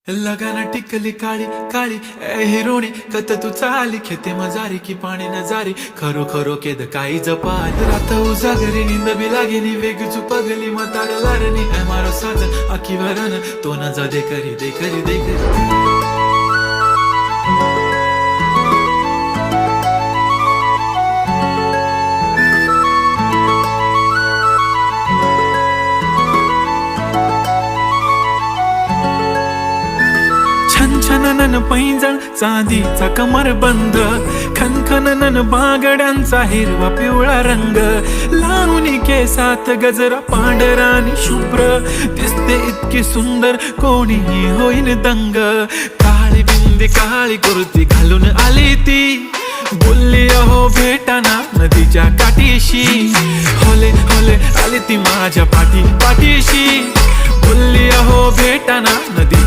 लगाना टिकली काळी काळी ए हिरोणी कत तू चाली खेते मजारी की पाणी नजारी खरो खरो केद काही जपाल रात उजागरी निंद बी लागेनी वेग चुपगली मतार लारणी ए मारो साज आखी वरन तो न जा दे करी दे करी दे करी छनछननन पैंजण चांदीचा कमर बंद खनखननन बागड्यांचा हिरवा पिवळा रंग लावणी केसात गजरा पांढरा आणि शुभ्र दिसते इतकी सुंदर कोणीही होईन दंग काळी बिंदी काळी कुर्ती घालून आली ती बोलली अहो भेटाना नदीच्या काठीशी होले होले आली ती माझ्या पाठीशी बोलली अहो भेटाना नदीच्या